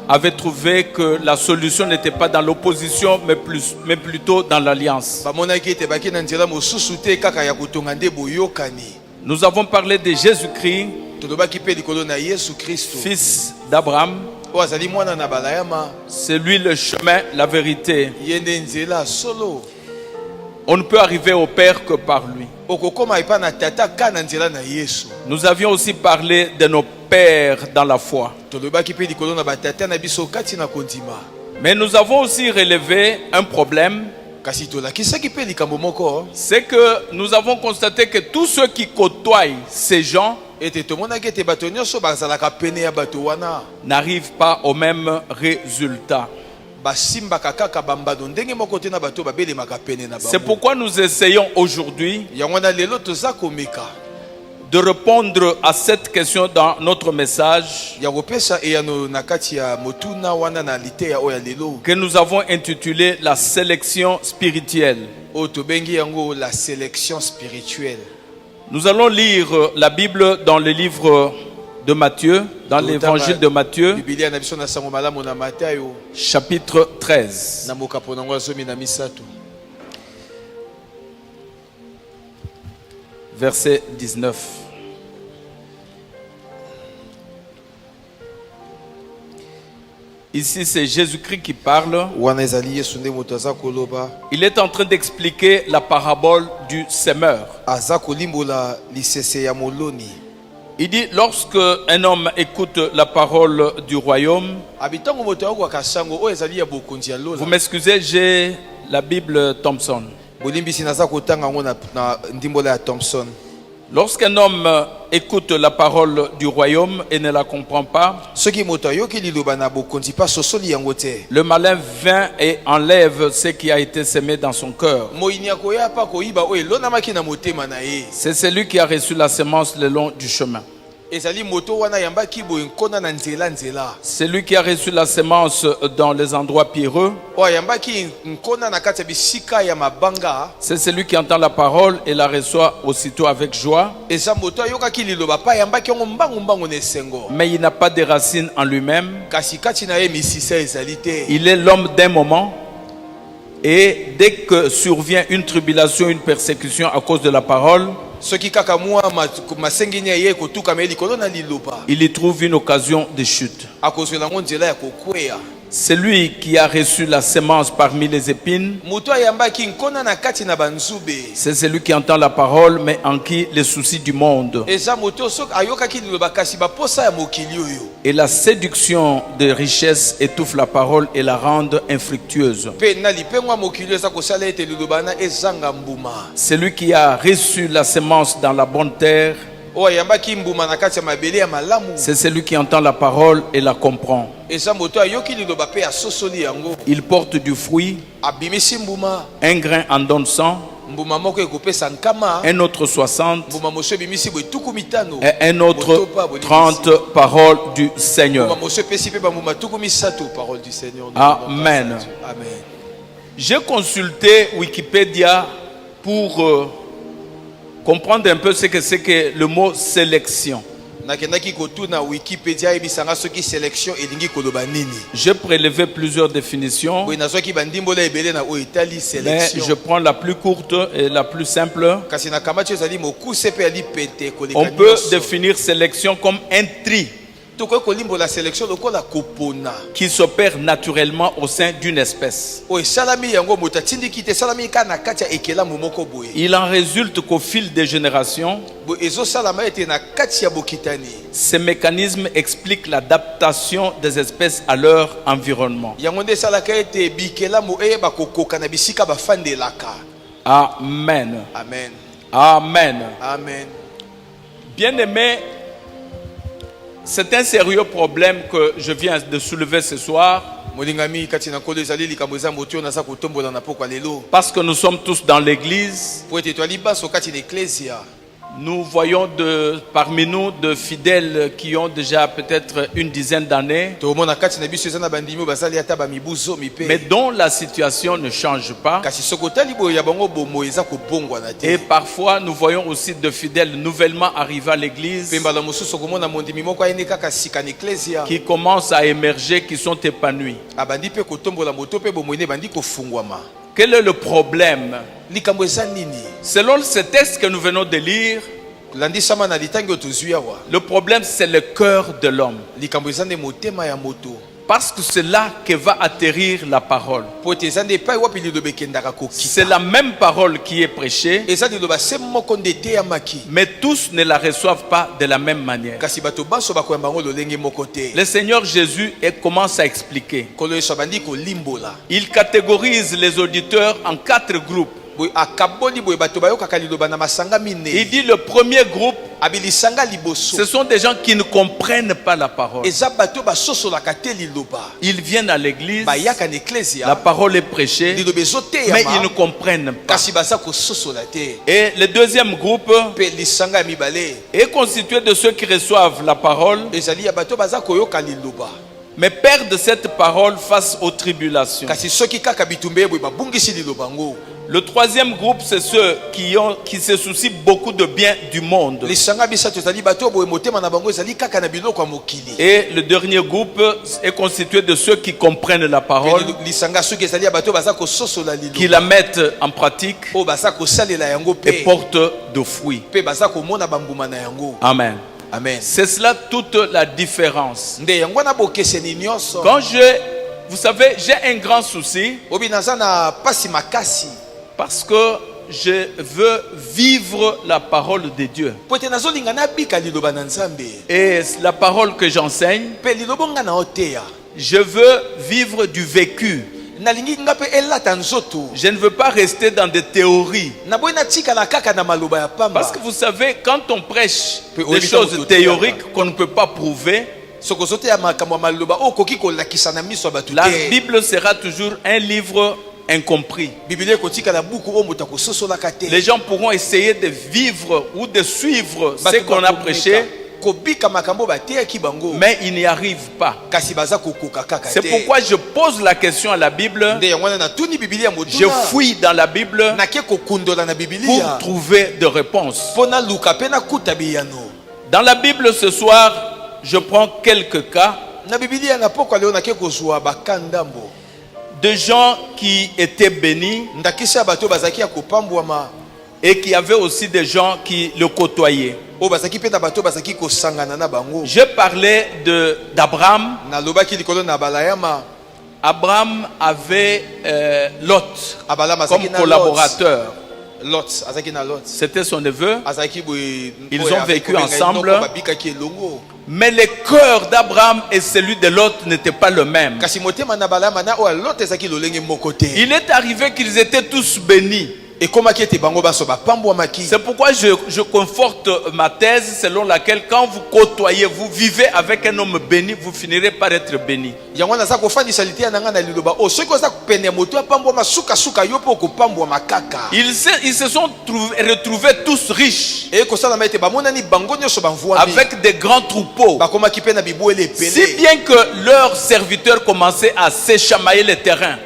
avait trouvé que la solution n'était pas dans l'opposition, mais plutôt dans l'alliance. Nous avons parlé de Jésus-Christ, fils d'Abraham. C'est lui le chemin, la vérité. On ne peut arriver au Père que par lui. Nous avions aussi parlé de nos pères dans la foi. Mais nous avons aussi relevé un problème. C'est que nous avons constaté que tous ceux qui côtoient ces gens n'arrivent pas au même résultat. C'est pourquoi nous essayons aujourd'hui de répondre à cette question dans notre message que nous avons intitulé la sélection spirituelle. Nous allons lire la Bible dans le livre de Matthieu, dans l'évangile de Matthieu, chapitre 13. Verset 19. Ici, c'est Jésus-Christ qui parle. Il est en train d'expliquer la parabole du semeur. Il dit, lorsque un homme écoute la parole du royaume, vous m'excusez, j'ai la Bible Thompson. Lorsqu'un homme écoute la parole du royaume et ne la comprend pas, le malin vient et enlève ce qui a été semé dans son cœur. C'est celui qui a reçu la semence le long du chemin. C'est lui qui a reçu la semence dans les endroits pierreux. C'est celui qui entend la parole et la reçoit aussitôt avec joie. Mais il n'a pas de racines en lui-même. Il est l'homme d'un moment. Et dès que survient une tribulation, une persécution à cause de la parole, il y trouve une occasion de chute. C'est lui qui a reçu la semence parmi les épines. C'est celui qui entend la parole, mais en qui les soucis du monde et la séduction de richesse étouffe la parole et la rendent infructueuse. C'est lui qui a reçu la semence dans la bonne terre. C'est celui qui entend la parole et la comprend. Il porte du fruit. Un grain en donne 100, un autre 60 et un autre 30 paroles du Seigneur. Amen. J'ai consulté Wikipédia pour comprendre un peu ce que c'est que le mot sélection. J'ai prélevé plusieurs définitions, mais je prends la plus courte et la plus simple. On peut définir sélection comme un tri qui s'opère naturellement au sein d'une espèce. Il en résulte qu'au fil des générations, ces mécanismes expliquent l'adaptation des espèces à leur environnement. Amen. Amen. Amen. Amen. Bien-aimés, c'est un sérieux problème que je viens de soulever ce soir. Parce que nous sommes tous dans l'église. Nous voyons parmi nous de fidèles qui ont déjà peut-être une dizaine d'années, mais dont la situation ne change pas. Et parfois, nous voyons aussi de fidèles nouvellement arrivés à l'église qui commencent à émerger, qui sont épanouis. Quel est le problème? Selon ce texte que nous venons de lire, le problème c'est le cœur de l'homme. Parce que c'est là que va atterrir la parole. C'est la même parole qui est prêchée, mais tous ne la reçoivent pas de la même manière. Le Seigneur Jésus commence à expliquer. Il catégorise les auditeurs en 4 groupes. Il dit le premier groupe, ce sont des gens qui ne comprennent pas la parole. Ils viennent à l'église, la parole est prêchée, mais ils ne comprennent pas. Et le deuxième groupe est constitué de ceux qui reçoivent la parole, mais perdent cette parole face aux tribulations. Le troisième groupe, c'est ceux qui se soucient beaucoup de bien du monde. Et le dernier groupe est constitué de ceux qui comprennent la parole, qui la mettent en pratique et portent de fruits. Amen. Amen. C'est cela toute la différence. Quand vous savez, j'ai un grand souci parce que je veux vivre la parole de Dieu. Et la parole que j'enseigne, je veux vivre du vécu. Je ne veux pas rester dans des théories. Parce que vous savez, quand on prêche des choses théoriques qu'on ne peut pas prouver, la Bible sera toujours un livre incompris. Les gens pourront essayer de vivre ou de suivre ce qu'on a prêché, mais ils n'y arrivent pas. C'est pourquoi je pose la question à la Bible. Je fouille dans la Bible pour trouver des réponses. Dans la Bible ce soir, je prends quelques cas de gens qui étaient bénis et qui avaient aussi des gens qui le côtoyaient. Je parlais d'Abraham. Abraham avait Lot comme collaborateur. C'était son neveu. Ils ont vécu ensemble. Mais le cœur d'Abraham et celui de Lot n'étaient pas le même. Il est arrivé qu'ils étaient tous bénis. C'est pourquoi je conforte ma thèse selon laquelle quand vous côtoyez, vous vivez avec un homme béni, vous finirez par être béni. Ils se sont retrouvés tous riches, avec des grands troupeaux, si bien que leurs serviteurs commençaient à s'échamailler le terrain.